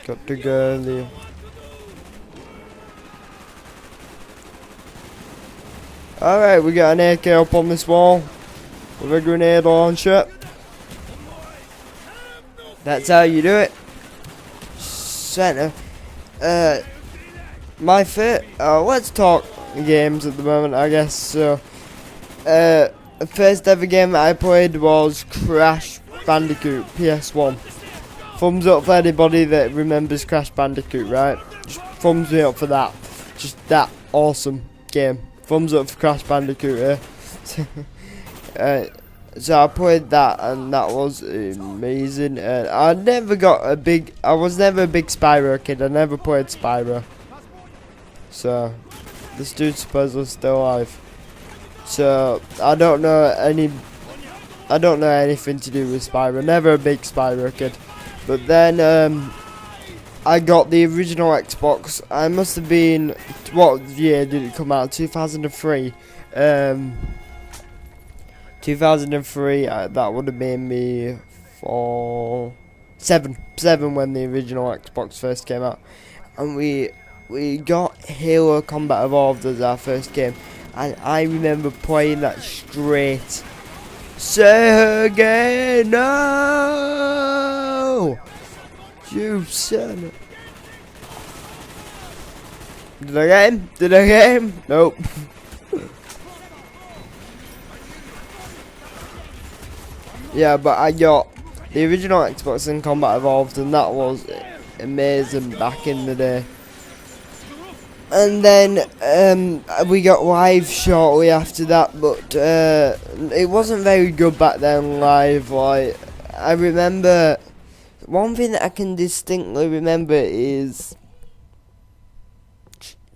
Got to go there. Alright, we got an AK up on this wall with a grenade launcher. That's how you do it. Center. My fit. Let's talk games at the moment, I guess. So, the first ever game that I played was Crash Bandicoot PS1. Thumbs up for anybody that remembers Crash Bandicoot, right? Just thumbs me up for that. Just that awesome game. Thumbs up for Crash Bandicoot, so I played that and that was amazing. I was never a big Spyro kid. I never played Spyro. So this dude's supposedly still alive. So I don't know anything to do with Spyro. Never a big Spyro kid. But then I got the original Xbox. I must have been, what year did it come out? 2003. 2003. That would have been me for seven when the original Xbox first came out, and we got Halo Combat Evolved as our first game, and I remember playing that straight. Sergey, no! You son of... Did I get him? Did I get him? Nope. Yeah, but I got the original Xbox and Combat Evolved, and that was amazing back in the day. And then we got Live shortly after that, but it wasn't very good back then, Live. Like, I remember, one thing that I can distinctly remember is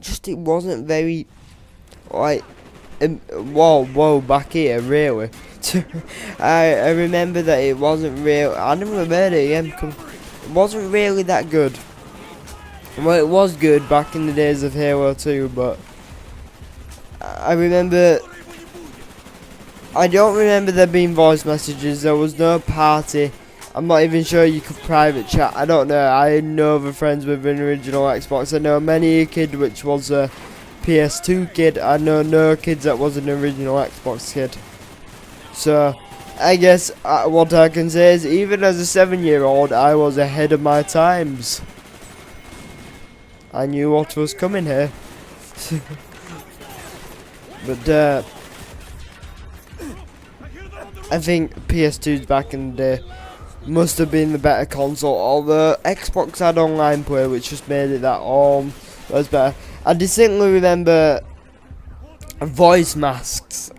just it wasn't very, like, whoa, back here, really. I remember that it wasn't real. I never heard it again. It wasn't really that good. Well, it was good back in the days of Halo 2, but I remember. I don't remember there being voice messages. There was no party. I'm not even sure you could private chat. I don't know. I had no other friends with an original Xbox. I know many a kid which was a PS2 kid. I know no kids that was an original Xbox kid. So, I guess what I can say is, even as a 7-year-old, I was ahead of my times. I knew what was coming here. But, I think PS2's back in the day must have been the better console, although Xbox had online play, which just made it that was better. I distinctly remember voice masks.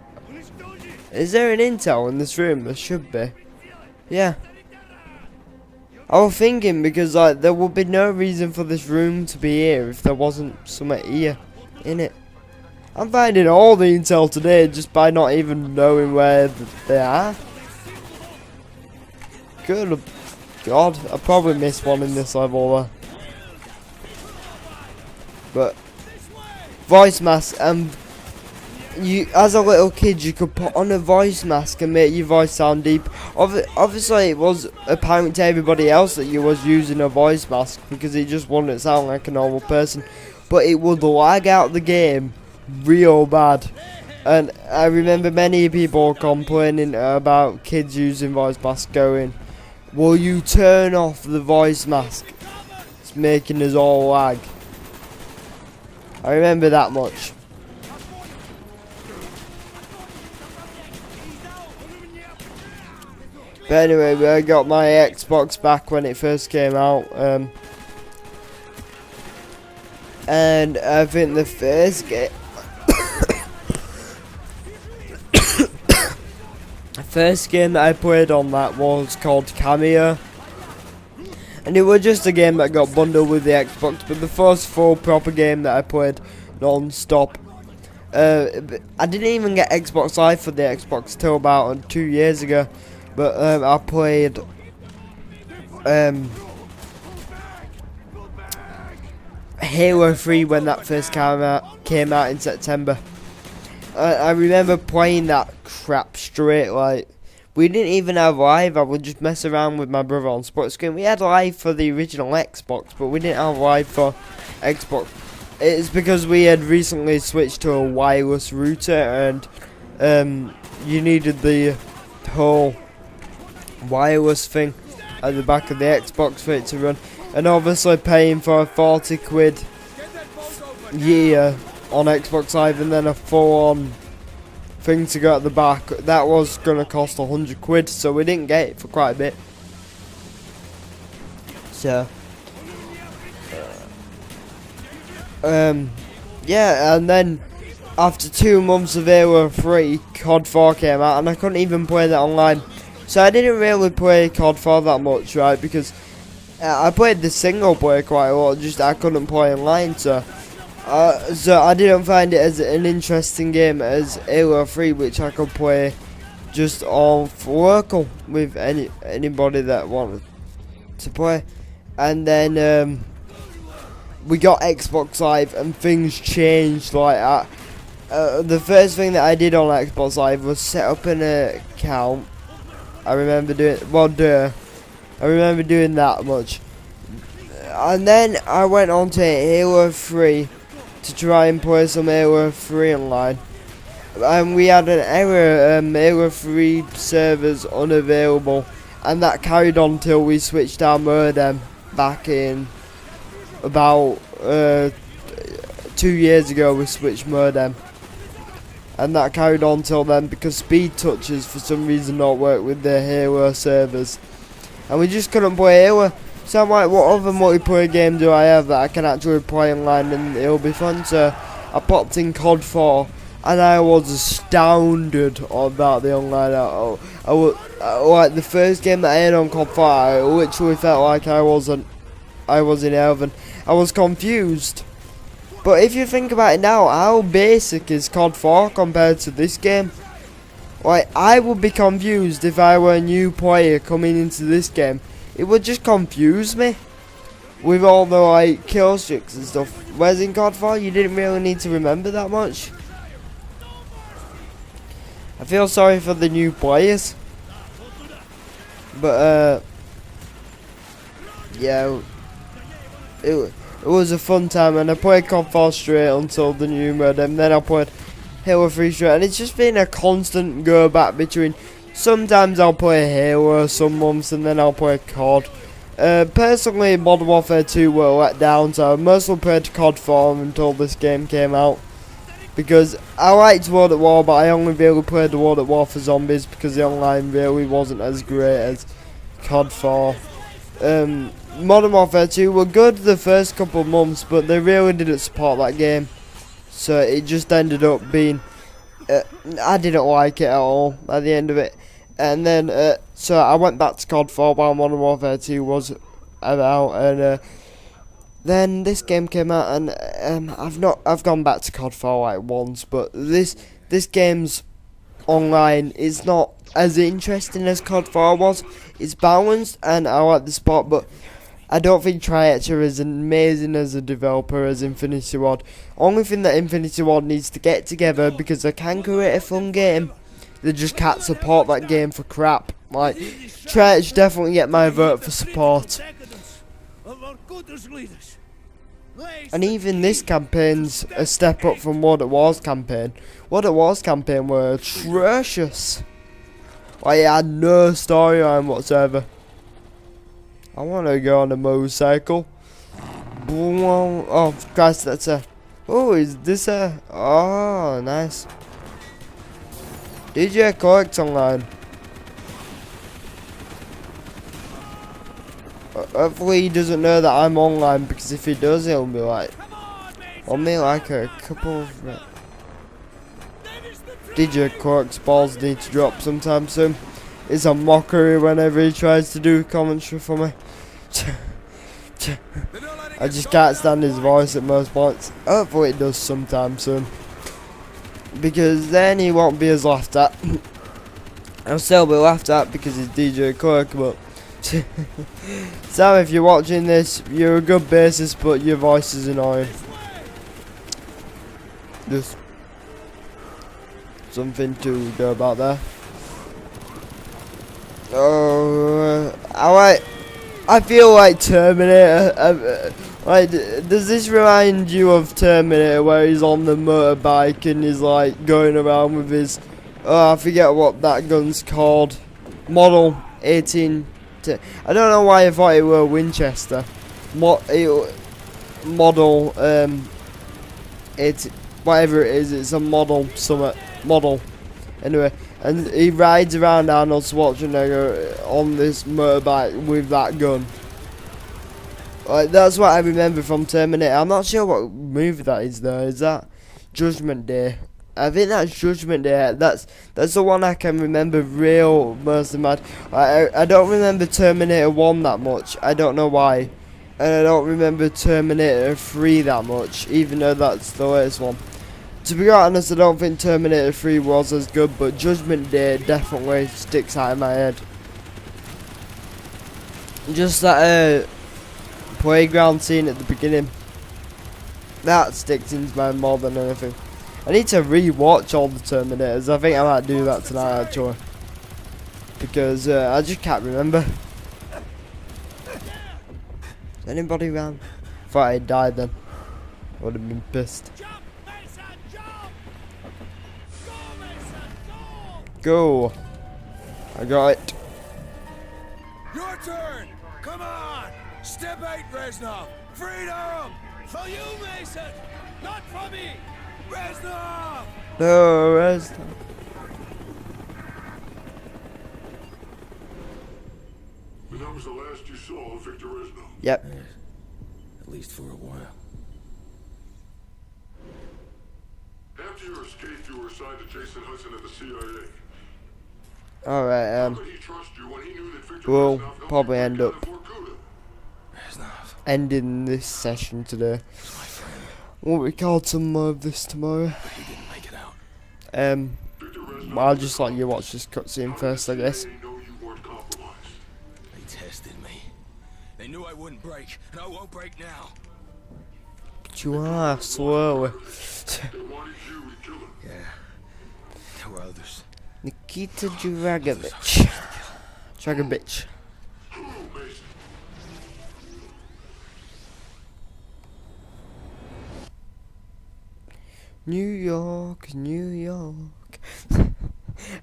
Is there an Intel in this room? There should be. Yeah. I was thinking, because like there would be no reason for this room to be here if there wasn't something here in it. I'm finding all the Intel today just by not even knowing where they are. Good God, I probably missed one in this level there. But voice mask, you, as a little kid, you could put on a voice mask and make your voice sound deep. Obviously, it was apparent to everybody else that you was using a voice mask because it just wouldn't sound like a normal person. But it would lag out the game real bad. And I remember many people complaining about kids using voice masks, going, "Will you turn off the voice mask? It's making us all lag." I remember that much. But anyway, I got my Xbox back when it first came out, and I think the first game, the first game that I played on that was called Cameo, and it was just a game that got bundled with the Xbox. But the first full proper game that I played non-stop, I didn't even get Xbox Live for the Xbox till about 2 years ago. But I played Halo 3 when that first came out in September. I remember playing that crap straight, like We didn't even have live. I would just mess around with my brother on split screen. We had live for the original Xbox, but we didn't have live for Xbox. It's because we had recently switched to a wireless router, and you needed the whole wireless thing at the back of the Xbox for it to run. And obviously paying for a 40 quid year on Xbox Live and then a full-on thing to go at the back, that was going to cost 100 quid, so we didn't get it for quite a bit. So yeah, and then after 2 months of Halo 3, COD 4 came out, and I couldn't even play that online. So I didn't really play COD 4 that much, right, because I played the single player quite a lot, just I couldn't play online, so I didn't find it as an interesting game as Halo 3, which I could play just off local with anybody that wanted to play. And then we got Xbox Live and things changed like that. The first thing that I did on Xbox Live was set up an account. I remember doing I remember doing that much. And then I went on to Halo 3 to try and play some Halo 3 online. And we had an error, Halo 3 servers unavailable. And that carried on till we switched our modem back in about 2 years ago. We switched modem. And that carried on till then because speed touches for some reason don't work with the Halo servers. And we just couldn't play Halo. So I'm like, what other multiplayer game do I have that I can actually play online and it'll be fun? So I popped in COD 4 and I was astounded about the online. Like the first game that I had on COD 4, I literally felt like I was in heaven. I was confused. But if you think about it now, how basic is COD 4 compared to this game? Like, I would be confused if I were a new player coming into this game. It would just confuse me with all the like kill streaks and stuff. Whereas in COD 4 you didn't really need to remember that much. I feel sorry for the new players. But yeah, it was a fun time, and I played COD 4 straight until the new modem. Then I played Halo 3 straight, and it's just been a constant go back between. Sometimes I'll play Halo some months and then I'll play COD. Personally, Modern Warfare 2 were let down, so I mostly played COD 4 until this game came out. Because I liked World at War, but I only really played the World at War for zombies because the online really wasn't as great as COD 4. Modern Warfare 2 were good the first couple of months, but they really didn't support that game. So it just ended up being... I didn't like it at all at the end of it. And then, so I went back to COD 4 while Modern Warfare 2 was out, and then this game came out, and I've gone back to COD 4 like once, but this game's online is not as interesting as COD 4 was. It's balanced, and I like the sport, but I don't think Triax are as amazing as a developer as Infinity Ward. Only thing that Infinity Ward needs to get together, because they can create a fun game, they just can't support that game for crap. Like, Triax definitely get my vote for support. And even this campaign's a step up from World at War's campaign. World at War's campaign were atrocious. Like, it had no storyline whatsoever. I want to go on a motorcycle. Oh, Christ, that's a... Oh, is this a... Oh, nice. DJ Correct online. Hopefully he doesn't know that I'm online, because if he does, he'll be like... Only like a couple of... DJ Correct's balls need to drop sometime soon. It's a mockery whenever he tries to do commentary for me. I just can't stand his voice at most points. Hopefully it does sometime soon, because then he won't be as laughed at. I'll still be laughed at because he's DJ Cork, but Sam, if you're watching this, you're a good bassist, but your voice is annoying. Just something to go about there. Oh, I feel like Terminator. Like, does this remind you of Terminator, where he's on the motorbike and he's like going around with his, oh, I forget what that gun's called, Model 18. I don't know why I thought it were Winchester. Model it whatever it is, it's a model summit model. Anyway, and he rides around Arnold Schwarzenegger on this motorbike with that gun. Like, that's what I remember from Terminator. I'm not sure what movie that is though. Is that Judgment Day? I think that's Judgment Day. That's the one I can remember real most of my. I don't remember Terminator 1 that much. I don't know why. And I don't remember Terminator 3 that much, even though that's the latest one. To be honest, I don't think Terminator 3 was as good, but Judgment Day definitely sticks out in my head. Just that playground scene at the beginning, that sticks into my mind more than anything. I need to re-watch all the Terminators. I think I might do that tonight actually, because I just can't remember. Is anybody around? Thought I died then. I would have been pissed. Go! I got it. Your turn! Come on! Step 8, Reznov! Freedom! For you, Mason! Not for me! Reznov! No, Reznov. And that was the last you saw of Victor Reznov? Yep. At least for a while. After your escape, you were assigned to Jason Hudson at the CIA. Alright, How could he trust you when he knew that Victor we'll Reznov helped probably you end break up out of Vorkuta? Reznov. ending this session today. Was my friend. We'll record some more of this tomorrow. But he didn't make it out. Victor Reznov I'll just let you watch this cutscene first, I guess. They know you weren't compromised. They tested me. They knew I wouldn't break, and I won't break now. But you are slowly. They wanted you to kill him. Yeah. There were others. Nikita Dragovich. Dragovich. Who, Mason? New York, New York.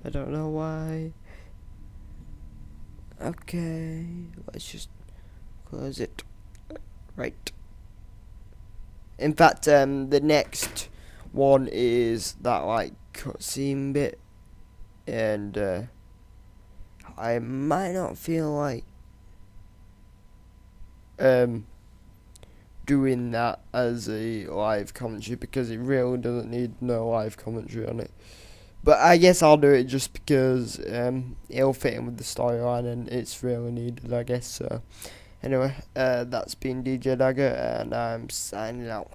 I don't know why. Okay, let's just close it. Right. In fact, the next one is that like cutscene bit, and I might not feel like doing that as a live commentary because it really doesn't need no live commentary on it. But I guess I'll do it just because it'll fit in with the storyline and it's really needed, I guess. So anyway, that's been DJ Dagger and I'm signing out.